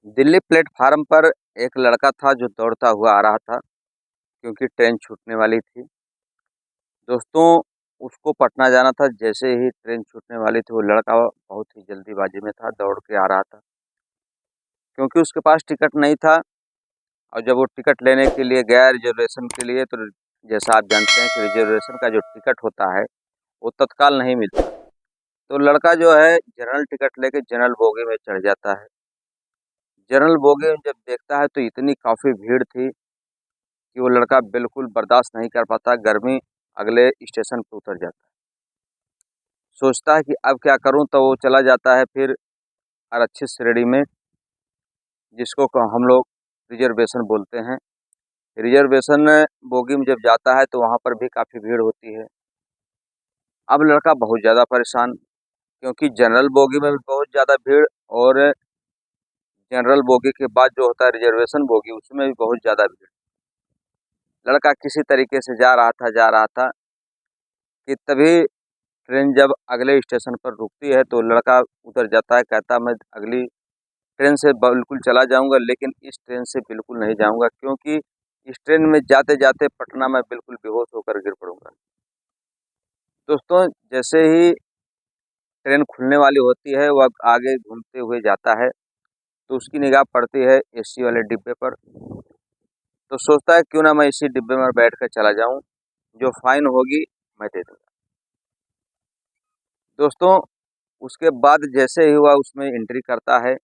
Delhi platform पर एक लड़का था जो दौड़ता हुआ आ रहा था क्योंकि ट्रेन छूटने वाली थी। दोस्तों, उसको पटना जाना था। जैसे ही ट्रेन छूटने वाली थी वो लड़का बहुत ही जल्दीबाजी में था, दौड़ के आ रहा था क्योंकि उसके पास टिकट नहीं था। और जब वो टिकट लेने के लिए गया रिजर्वेशन के लिए, तो जैसा आप जानते हैं कि रिजर्वेशन का जो टिकट होता है वो तत्काल नहीं मिलता। तो लड़का जो है जनरल टिकट लेके जनरल बोगी में चढ़ जाता है। जनरल बोगी में जब देखता है तो इतनी काफ़ी भीड़ थी कि वो लड़का बिल्कुल बर्दाश्त नहीं कर पाता, गर्मी अगले स्टेशन पे उतर जाता है। सोचता है कि अब क्या करूं, तो वो चला जाता है फिर आरक्षित श्रेणी में, जिसको हम लोग रिजर्वेशन बोलते हैं। रिजर्वेशन बोगी में जब जाता है तो वहाँ पर भी काफ़ी भीड़ होती है। अब लड़का बहुत ज़्यादा परेशान, क्योंकि जनरल बोगी में भी बहुत ज़्यादा भीड़, और जनरल बोगी के बाद जो होता है रिजर्वेशन बोगी, उसमें भी बहुत ज़्यादा भीड़। लड़का किसी तरीके से जा रहा था कि तभी ट्रेन जब अगले स्टेशन पर रुकती है तो लड़का उतर जाता है। कहता मैं अगली ट्रेन से बिल्कुल चला जाऊंगा, लेकिन इस ट्रेन से बिल्कुल नहीं जाऊंगा, क्योंकि इस ट्रेन में जाते जाते पटना में बिल्कुल बेहोश होकर गिर पड़ूंगा। दोस्तों, जैसे ही ट्रेन खुलने वाली होती है वह आगे घूमते हुए जाता है, तो उसकी निगाह पड़ती है एसी वाले डिब्बे पर। तो सोचता है क्यों ना मैं इसी डिब्बे में बैठ कर चला जाऊं, जो फाइन होगी मैं दे दूंगा। दोस्तों, उसके बाद जैसे ही वह उसमें एंट्री करता है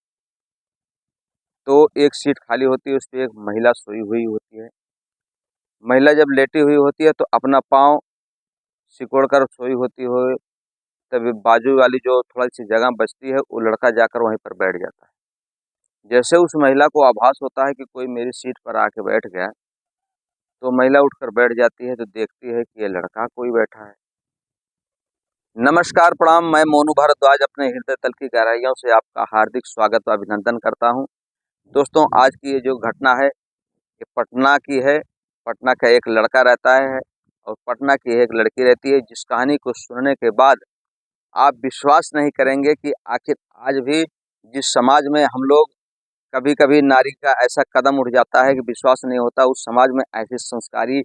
तो एक सीट खाली होती है, उस पे एक महिला सोई हुई होती है। महिला जब लेटी हुई होती है तो अपना पाँव सिकोड़ कर सोई होती हो, तभी बाजू वाली जो थोड़ी सी जगह बचती है वो लड़का जाकर वहीं पर बैठ जाता है। जैसे उस महिला को आभास होता है कि कोई मेरी सीट पर आके बैठ गया, तो महिला उठकर बैठ जाती है, तो देखती है कि ये लड़का कोई बैठा है। नमस्कार, प्रणाम। मैं मोनू भारद्वाज अपने हृदय तल की गहराइयों से आपका हार्दिक स्वागत व अभिनंदन करता हूं। दोस्तों, आज की ये जो घटना है ये पटना की है। पटना का एक लड़का रहता है और पटना की एक लड़की रहती है, जिस कहानी को सुनने के बाद आप विश्वास नहीं करेंगे कि आखिर आज भी जिस समाज में हम लोग कभी-कभी नारी का ऐसा कदम उठ जाता है कि विश्वास नहीं होता, उस समाज में ऐसी संस्कारी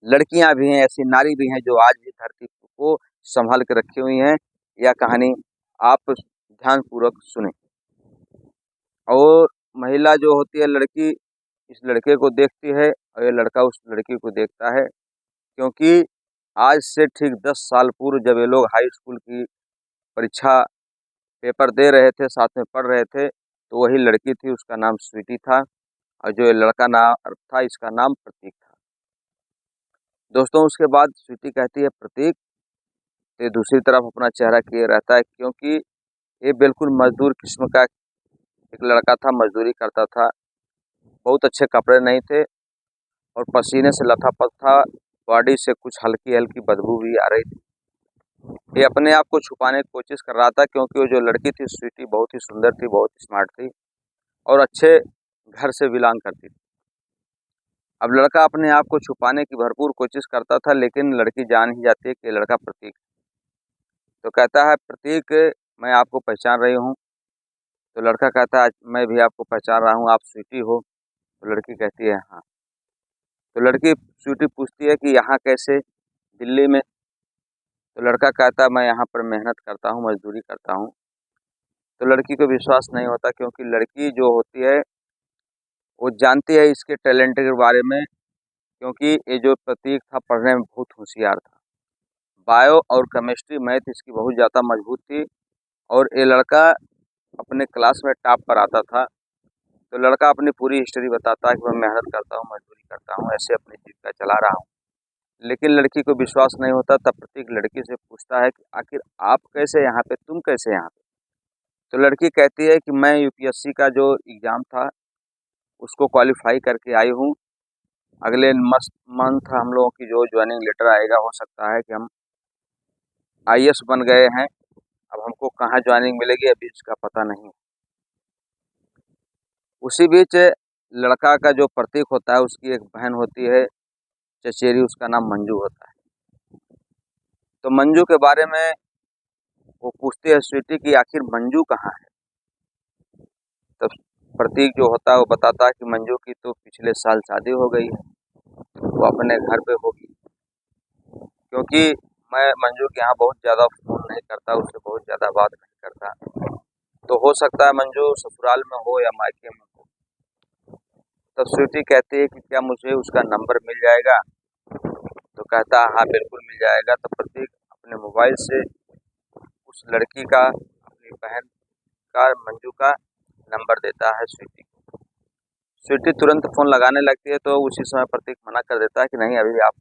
लड़कियां भी हैं, ऐसी नारी भी हैं जो आज भी धरती को संभाल के रखी हुई हैं। यह कहानी आप ध्यानपूर्वक सुनें। और महिला जो होती है, लड़की, इस लड़के को देखती है और ये लड़का उस लड़की को देखता है, क्योंकि आज से ठीक 10 साल पूर्व जब ये लोग हाई स्कूल की परीक्षा पेपर दे रहे थे, साथ में पढ़ रहे थे, तो वही लड़की थी, उसका नाम स्वीटी था, और जो ये लड़का नाम था इसका नाम प्रतीक था। दोस्तों, उसके बाद स्वीटी कहती है प्रतीक, ये दूसरी तरफ अपना चेहरा किए रहता है, क्योंकि ये बिल्कुल मजदूर किस्म का एक लड़का था, मजदूरी करता था। बहुत अच्छे कपड़े नहीं थे और पसीने से लथापथ था, बॉडी से कुछ हल्की हल्की बदबू भी आ रही थी। ये अपने आप को छुपाने की कोशिश कर रहा था, क्योंकि वो जो लड़की थी स्वीटी बहुत ही सुंदर थी, बहुत स्मार्ट थी और अच्छे घर से बिलोंग करती थी। अब लड़का अपने आप को छुपाने की भरपूर कोशिश करता था, लेकिन लड़की जान ही जाती है कि ये लड़का प्रतीक है। तो कहता है प्रतीक, मैं आपको पहचान रही हूँ। तो लड़का कहता है मैं भी आपको पहचान रहा हूँ, आप स्वीटी हो। तो लड़की कहती है हाँ। तो लड़की स्वीटी पूछती है कि यहाँ कैसे, दिल्ली में। तो लड़का कहता है मैं यहाँ पर मेहनत करता हूँ, मजदूरी करता हूँ। तो लड़की को विश्वास नहीं होता, क्योंकि लड़की जो होती है वो जानती है इसके टैलेंट के बारे में, क्योंकि ये जो प्रतीक था पढ़ने में बहुत होशियार था। बायो और केमिस्ट्री मैथ इसकी बहुत ज़्यादा मजबूत थी, और ये लड़का अपने क्लास में टॉप पर आता था। तो लड़का अपनी पूरी हिस्ट्री बताता है कि मैं मेहनत करता हूँ, मजदूरी करता हूँ, ऐसे अपनी जीविका चला रहा हूँ। लेकिन लड़की को विश्वास नहीं होता। तब प्रतीक लड़की से पूछता है कि आखिर आप कैसे यहाँ पे, तुम कैसे यहाँ पे। तो लड़की कहती है कि मैं यूपीएससी का जो एग्ज़ाम था उसको क्वालिफाई करके आई हूँ। अगले मस्त मंथ हम लोगों की जो ज्वाइनिंग लेटर आएगा, हो सकता है कि हम आईएएस बन गए हैं। अब हमको कहाँ ज्वाइनिंग मिलेगी अभी इसका पता नहीं। उसी बीच लड़का का जो प्रतीक होता है उसकी एक बहन होती है चचेरी, उसका नाम मंजू होता है। तो मंजू के बारे में वो पूछती है स्वीटी कि आखिर मंजू कहाँ है। तब प्रतीक जो होता है वो बताता है कि मंजू की तो पिछले साल शादी हो गई है, वो अपने घर पे होगी। क्योंकि मैं मंजू के यहाँ बहुत ज़्यादा फ़ोन नहीं करता, उससे बहुत ज़्यादा बात नहीं करता, तो हो सकता है मंजू ससुराल में हो या मायके में हो। तब स्वीटी कहती है कि क्या मुझे उसका नंबर मिल जाएगा? तो कहता है हाँ बिल्कुल मिल जाएगा। तो प्रतीक अपने मोबाइल से उस लड़की का, अपनी बहन का, मंजू का नंबर देता है स्वीटी को। स्वीटी तुरंत फ़ोन लगाने लगती है, तो उसी समय प्रतीक मना कर देता है कि नहीं अभी आप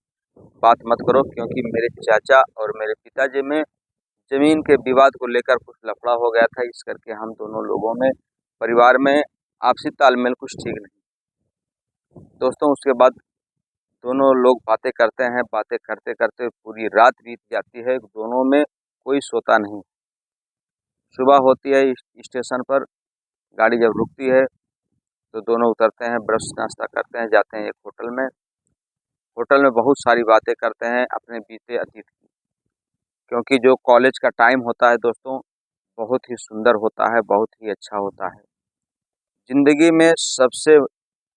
बात मत करो, क्योंकि मेरे चाचा और मेरे पिताजी में ज़मीन के विवाद को लेकर कुछ लफड़ा हो गया था, इस करके हम दोनों लोगों में, परिवार में आपसी तालमेल कुछ ठीक नहीं। दोस्तों उसके बाद दोनों लोग बातें करते हैं, बातें करते करते पूरी रात बीत जाती है, दोनों में कोई सोता नहीं। सुबह होती है, स्टेशन पर गाड़ी जब रुकती है तो दोनों उतरते हैं, ब्रश नाश्ता करते हैं, जाते हैं एक होटल में। होटल में बहुत सारी बातें करते हैं अपने बीते अतीत की, क्योंकि जो कॉलेज का टाइम होता है दोस्तों, बहुत ही सुंदर होता है, बहुत ही अच्छा होता है। ज़िंदगी में सबसे,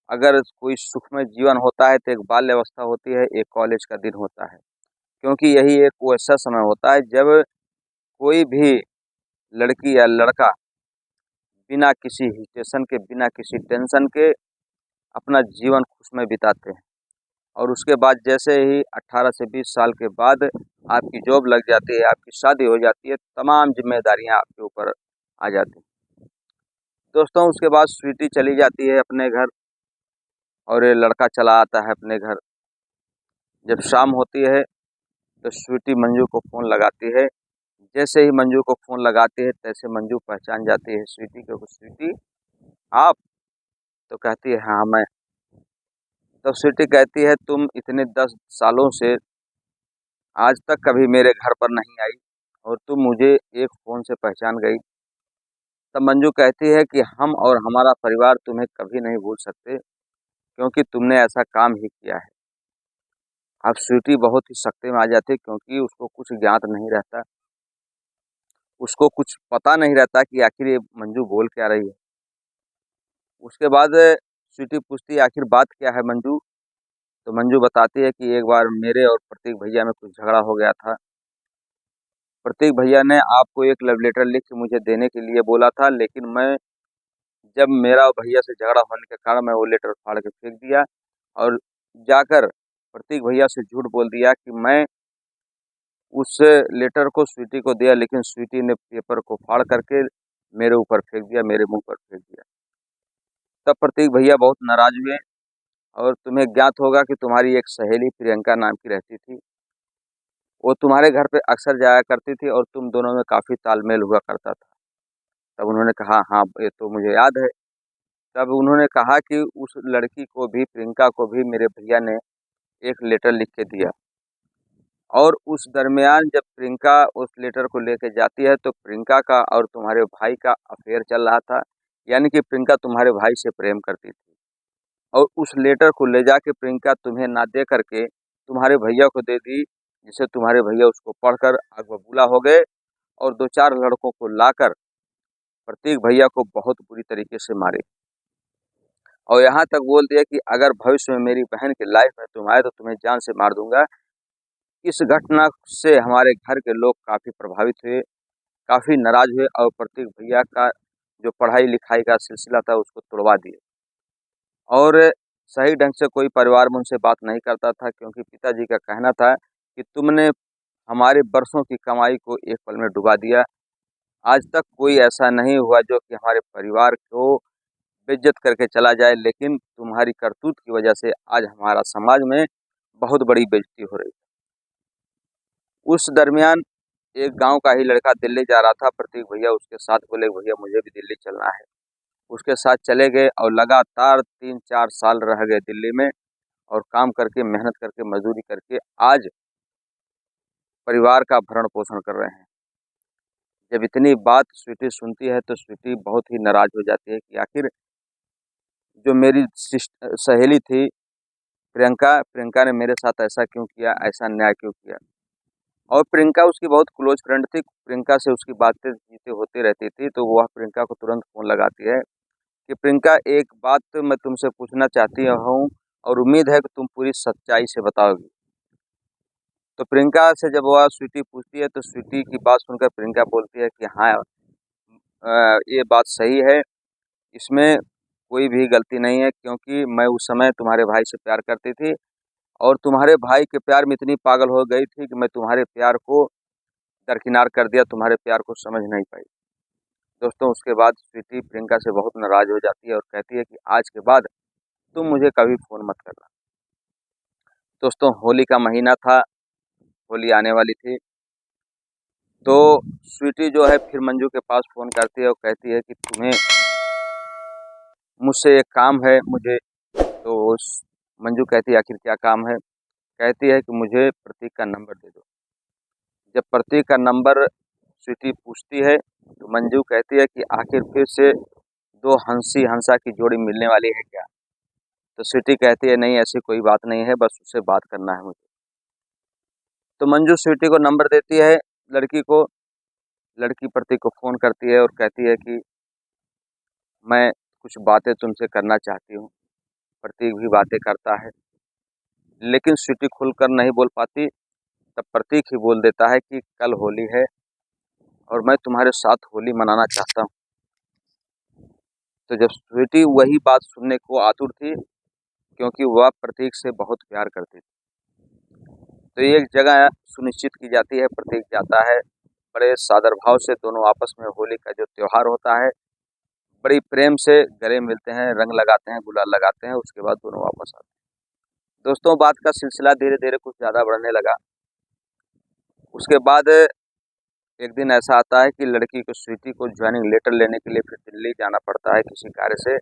अगर कोई सुखमय जीवन होता है तो एक बाल्य अवस्था होती है, एक कॉलेज का दिन होता है। क्योंकि यही एक वैसा समय होता है जब कोई भी लड़की या लड़का बिना किसी हिचेशन के, बिना किसी टेंशन के अपना जीवन खुशमय बिताते हैं। और उसके बाद जैसे ही 18 से 20 साल के बाद आपकी जॉब लग जाती है, आपकी शादी हो जाती है, तमाम जिम्मेदारियां आपके ऊपर आ जाती हैं। दोस्तों उसके बाद स्वीटी चली जाती है अपने घर और ये लड़का चला आता है अपने घर। जब शाम होती है तो स्वीटी मंजू को फ़ोन लगाती है। जैसे ही मंजू को फ़ोन लगाती है तैसे मंजू पहचान जाती है स्वीटी को। स्वीटी आप? तो कहती है हाँ मैं। तो स्वीटी कहती है तुम इतने 10 सालों से आज तक कभी मेरे घर पर नहीं आई और तुम मुझे एक फ़ोन से पहचान गई। तब मंजू कहती है कि हम और हमारा परिवार तुम्हें कभी नहीं भूल सकते, क्योंकि तुमने ऐसा काम ही किया है। अब स्वीटी बहुत ही सख्ते में आ जाती है, क्योंकि उसको कुछ ज्ञात नहीं रहता, उसको कुछ पता नहीं रहता कि आखिर ये मंजू बोल क्या रही है। उसके बाद स्वीटी पूछती है आखिर बात क्या है मंजू? तो मंजू बताती है कि एक बार मेरे और प्रतीक भैया में कुछ झगड़ा हो गया था। प्रतीक भैया ने आपको एक लव लेटर लिख के मुझे देने के लिए बोला था, लेकिन मैं, जब मेरा और भैया से झगड़ा होने के कारण मैं वो लेटर फाड़ के फेंक दिया और जाकर प्रतीक भैया से झूठ बोल दिया कि मैं उस लेटर को स्वीटी को दिया, लेकिन स्वीटी ने पेपर को फाड़ करके मेरे ऊपर फेंक दिया, मेरे मुंह पर फेंक दिया। तब प्रतीक भैया बहुत नाराज हुए। और तुम्हें ज्ञात होगा कि तुम्हारी एक सहेली प्रियंका नाम की रहती थी, वो तुम्हारे घर पे अक्सर जाया करती थी और तुम दोनों में काफ़ी तालमेल हुआ करता था। तब उन्होंने कहा हाँ ये तो मुझे याद है। तब उन्होंने कहा कि उस लड़की को भी, प्रियंका को भी मेरे भैया ने एक लेटर लिख के दिया। और उस दरमियान जब प्रियंका उस लेटर को लेके जाती है तो प्रियंका का और तुम्हारे भाई का अफेयर चल रहा था, यानी कि प्रियंका तुम्हारे भाई से प्रेम करती थी। और उस लेटर को ले जाके प्रियंका तुम्हें ना दे करके तुम्हारे भैया को दे दी, जिससे तुम्हारे भैया उसको पढ़कर आग बबूला हो गए और 2-4 लड़कों को लाकर प्रतीक भैया को बहुत बुरी तरीके से मारे। और यहाँ तक बोल दिया कि अगर भविष्य में मेरी बहन की लाइफ में तुम आए तो तुम्हें जान से मार दूंगा। इस घटना से हमारे घर के लोग काफ़ी प्रभावित हुए, काफ़ी नाराज हुए और प्रतीक भैया का जो पढ़ाई लिखाई का सिलसिला था उसको तुड़वा दिए। और सही ढंग से कोई परिवार में उनसे बात नहीं करता था, क्योंकि पिताजी का कहना था कि तुमने हमारे बरसों की कमाई को एक पल में डुबा दिया। आज तक कोई ऐसा नहीं हुआ जो कि हमारे परिवार को बेइज्जत करके चला जाए, लेकिन तुम्हारी करतूत की वजह से आज हमारा समाज में बहुत बड़ी बेइज्जती हो रही है। उस दरमियान एक गांव का ही लड़का दिल्ली जा रहा था, प्रतीक भैया उसके साथ बोले भैया मुझे भी दिल्ली चलना है। उसके साथ चले गए और लगातार 3-4 साल रह गए दिल्ली में और काम करके, मेहनत करके, मजदूरी करके आज परिवार का भरण पोषण कर रहे हैं। जब इतनी बात स्वीटी सुनती है तो स्वीटी बहुत ही नाराज हो जाती है कि आखिर जो मेरी सहेली थी प्रियंका, प्रियंका ने मेरे साथ ऐसा क्यों किया, ऐसा अन्याय क्यों किया। और प्रियंका उसकी बहुत क्लोज फ्रेंड थी, प्रियंका से उसकी बातें चीतें होती रहती थी, तो वह प्रियंका को तुरंत फ़ोन लगाती है कि प्रियंका, एक बात मैं तुमसे पूछना चाहती हूँ और उम्मीद है कि तुम पूरी सच्चाई से बताओगी। तो प्रियंका से जब वह स्वीटी पूछती है तो स्वीटी की बात सुनकर प्रियंका बोलती है कि हाँ, ये बात सही है, इसमें कोई भी गलती नहीं है, क्योंकि मैं उस समय तुम्हारे भाई से प्यार करती थी और तुम्हारे भाई के प्यार में इतनी पागल हो गई थी कि मैं तुम्हारे प्यार को दरकिनार कर दिया, तुम्हारे प्यार को समझ नहीं पाई। दोस्तों, उसके बाद स्वीटी प्रियंका से बहुत नाराज हो जाती है और कहती है कि आज के बाद तुम मुझे कभी फ़ोन मत करना। दोस्तों, होली का महीना था, होली आने वाली थी, तो स्वीटी जो है फिर मंजू के पास फ़ोन करती है और कहती है कि तुम्हें मुझसे एक काम है मुझे। तो मंजू कहती है आखिर क्या काम है? कहती है कि मुझे प्रतीक का नंबर दे दो। जब प्रतीक का नंबर स्वीटी पूछती है तो मंजू कहती है कि आखिर फिर से दो हंसी हंसा की जोड़ी मिलने वाली है क्या? तो स्वीटी कहती है नहीं, ऐसी कोई बात नहीं है, बस उससे बात करना है मुझे। तो मंजू स्वीटी को नंबर देती है लड़की को। लड़की प्रतीक को फ़ोन करती है और कहती है कि मैं कुछ बातें तुमसे करना चाहती हूँ। प्रतीक भी बातें करता है, लेकिन स्वीटी खुलकर नहीं बोल पाती। तब प्रतीक ही बोल देता है कि कल होली है और मैं तुम्हारे साथ होली मनाना चाहता हूँ। तो जब स्वीटी वही बात सुनने को आतुर थी, क्योंकि वह प्रतीक से बहुत प्यार करती थी, तो एक जगह सुनिश्चित की जाती है। प्रतीक जाता है, बड़े सादर भाव से दोनों आपस में होली का जो त्यौहार होता है, बड़ी प्रेम से गले मिलते हैं, रंग लगाते हैं, गुलाल लगाते हैं, उसके बाद दोनों वापस आते हैं। दोस्तों, बात का सिलसिला धीरे धीरे कुछ ज़्यादा बढ़ने लगा। उसके बाद एक दिन ऐसा आता है कि लड़की को स्वीटी को ज्वाइनिंग लेटर लेने के लिए फिर दिल्ली जाना पड़ता है किसी कार्य से।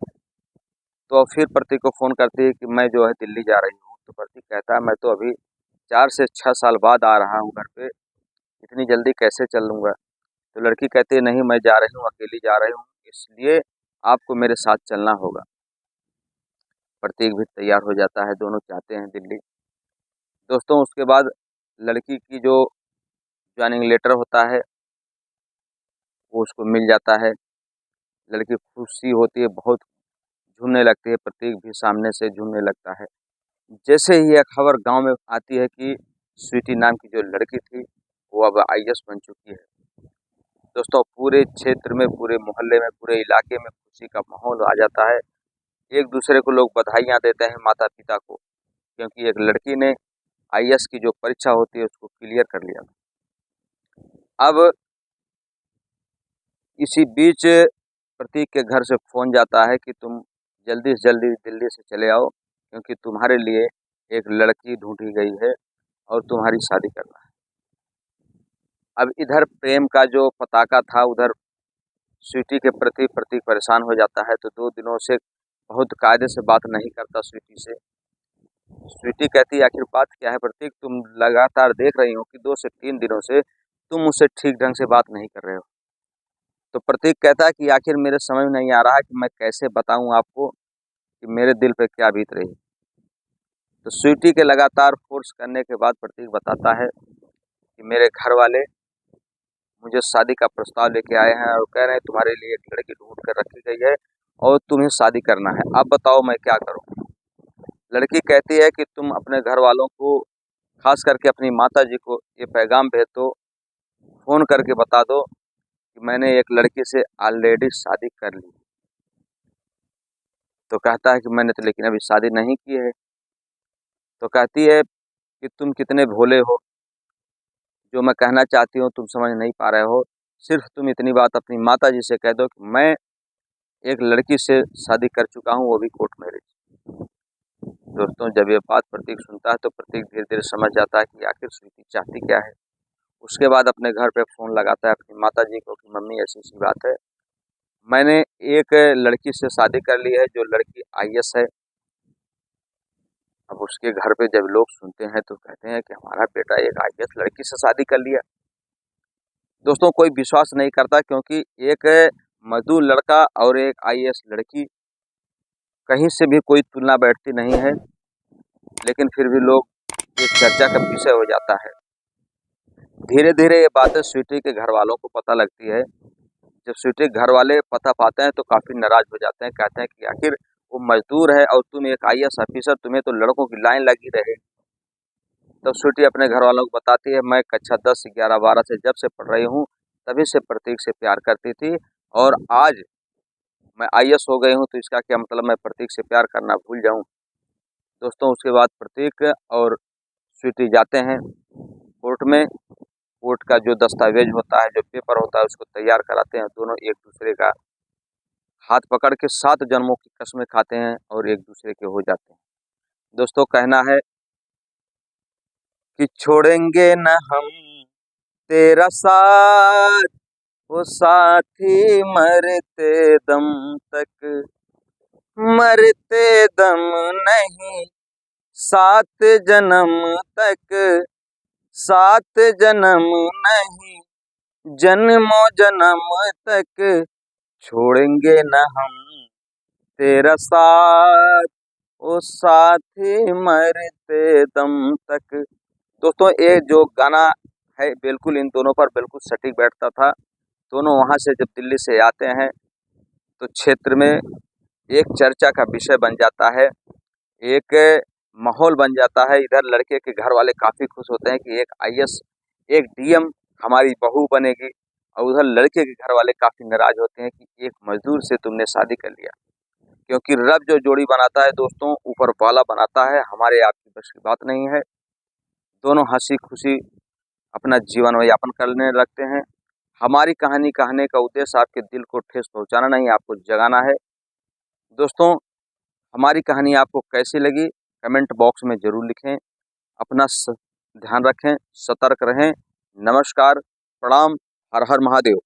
तो फिर प्रतीक को फ़ोन करती है कि मैं जो है दिल्ली जा रही हूँ। तो प्रतीक कहता है मैं तो अभी 4 से 6 साल बाद आ रहा हूँ घर पे, इतनी जल्दी कैसे चल लूँगा? तो लड़की कहती है नहीं, मैं जा रही हूँ, अकेली जा रही हूँ, इसलिए आपको मेरे साथ चलना होगा। प्रतीक भी तैयार हो जाता है, दोनों जाते हैं दिल्ली। दोस्तों, उसके बाद लड़की की जो ज्वाइनिंग लेटर होता है वो उसको मिल जाता है। लड़की खुशी होती है, बहुत झूमने लगती है, प्रतीक भी सामने से झूमने लगता है। जैसे ही यह खबर गांव में आती है कि स्वीटी नाम की जो लड़की थी वो अब आईएएस बन चुकी है, दोस्तों पूरे क्षेत्र में, पूरे मोहल्ले में, पूरे इलाके में खुशी का माहौल आ जाता है। एक दूसरे को लोग बधाइयाँ देते हैं माता पिता को, क्योंकि एक लड़की ने आईएएस की जो परीक्षा होती है उसको क्लियर कर लिया। अब इसी बीच प्रतीक के घर से फ़ोन जाता है कि तुम जल्दी से जल्दी दिल्ली से चले आओ, क्योंकि तुम्हारे लिए एक लड़की ढूंढी गई है और तुम्हारी शादी करना है। अब इधर प्रेम का जो पताका था, उधर स्वीटी के प्रति प्रतीक परेशान हो जाता है। तो 2 दिनों से बहुत कायदे से बात नहीं करता स्वीटी से। स्वीटी कहती है आखिर बात क्या है प्रतीक, तुम लगातार देख रही हो कि 2 से 3 दिनों से तुम मुझसे ठीक ढंग से बात नहीं कर रहे हो। तो प्रतीक कहता है कि आखिर मेरे समझ में नहीं आ रहा है कि मैं कैसे बताऊं आपको कि मेरे दिल पे क्या बीत रही है। तो स्वीटी के लगातार फोर्स करने के बाद प्रतीक बताता है कि मेरे घर वाले मुझे शादी का प्रस्ताव लेके आए हैं और कह रहे हैं तुम्हारे लिए एक लड़की ढूंढ कर रखी गई है और तुम्हें शादी करना है, अब बताओ मैं क्या करूं? लड़की कहती है कि तुम अपने घर वालों को, खास करके अपनी माता जी को ये पैगाम भेज दो, फ़ोन करके बता दो कि मैंने एक लड़की से ऑलरेडी शादी कर ली। तो कहता है कि मैंने तो लेकिन अभी शादी नहीं की है। तो कहती है कि तुम कितने भोले हो, जो मैं कहना चाहती हूँ तुम समझ नहीं पा रहे हो। सिर्फ तुम इतनी बात अपनी माता जी से कह दो कि मैं एक लड़की से शादी कर चुका हूँ, वो भी कोर्ट मैरिज। दोस्तों, जब ये बात प्रतीक सुनता है तो प्रतीक धीरे धीरे समझ जाता है कि आखिर स्वीटी चाहती क्या है। उसके बाद अपने घर पे फ़ोन लगाता है अपनी माता जी को कि मम्मी ऐसी ऐसी बात है, मैंने एक लड़की से शादी कर ली है जो लड़की आईएएस है। अब उसके घर पे जब लोग सुनते हैं तो कहते हैं कि हमारा बेटा एक आईएएस लड़की से शादी कर लिया। दोस्तों, कोई विश्वास नहीं करता, क्योंकि एक मजदूर लड़का और एक आईएएस लड़की, कहीं से भी कोई तुलना बैठती नहीं है, लेकिन फिर भी लोग एक चर्चा का विषय हो जाता है। धीरे धीरे ये बातें स्वीटी के घर वालों को पता लगती है। जब स्वीटी के घर वाले पता पाते हैं तो काफ़ी नाराज़ हो जाते हैं, कहते हैं कि आखिर वो मजदूर है और तुम एक आईएएस ऑफिसर, तुम्हें तो लड़कों की लाइन लगी रहे। तब स्वीटी अपने घर वालों को बताती है, मैं कक्षा 10, 11, 12 से जब से पढ़ रही हूँ तभी से प्रतीक से प्यार करती थी, और आज मैं आईएएस हो गई हूँ तो इसका क्या मतलब मैं प्रतीक से प्यार करना भूल जाऊँ। दोस्तों उसके बाद प्रतीक और स्वीटी जाते हैं कोर्ट में। कोर्ट का जो दस्तावेज होता है, जो पेपर होता है, उसको तैयार कराते हैं। दोनों एक दूसरे का हाथ पकड़ के 7 जन्मों की कसमें खाते हैं और एक दूसरे के हो जाते हैं। दोस्तों कहना है कि छोड़ेंगे न हम तेरा साथ, वो साथी मरते दम तक, मरते दम नहीं, 7 जन्म तक, 7 जन्म नहीं, जन्मों जन्म तक, छोड़ेंगे न हम तेरा साथ, वो साथी मरते दम तक। दोस्तों ये जो गाना है बिल्कुल इन दोनों पर बिल्कुल सटीक बैठता था। दोनों वहाँ से जब दिल्ली से आते हैं तो क्षेत्र में एक चर्चा का विषय बन जाता है, एक माहौल बन जाता है। इधर लड़के के घर वाले काफ़ी खुश होते हैं कि एक आईएएस, एक डीएम हमारी बहू बनेगी, और उधर लड़के के घर वाले काफ़ी नाराज़ होते हैं कि एक मजदूर से तुमने शादी कर लिया। क्योंकि रब जो जोड़ी बनाता है दोस्तों, ऊपर वाला बनाता है, हमारे आपकी बस की बात नहीं है। दोनों हंसी खुशी अपना जीवन यापन करने लगते हैं। हमारी कहानी कहने का उद्देश्य आपके दिल को ठेस पहुंचाना नहीं, आपको जगाना है। दोस्तों हमारी कहानी आपको कैसी लगी कमेंट बॉक्स में ज़रूर लिखें। अपना ध्यान रखें, सतर्क रहें। नमस्कार, प्रणाम, हर हर महादेव।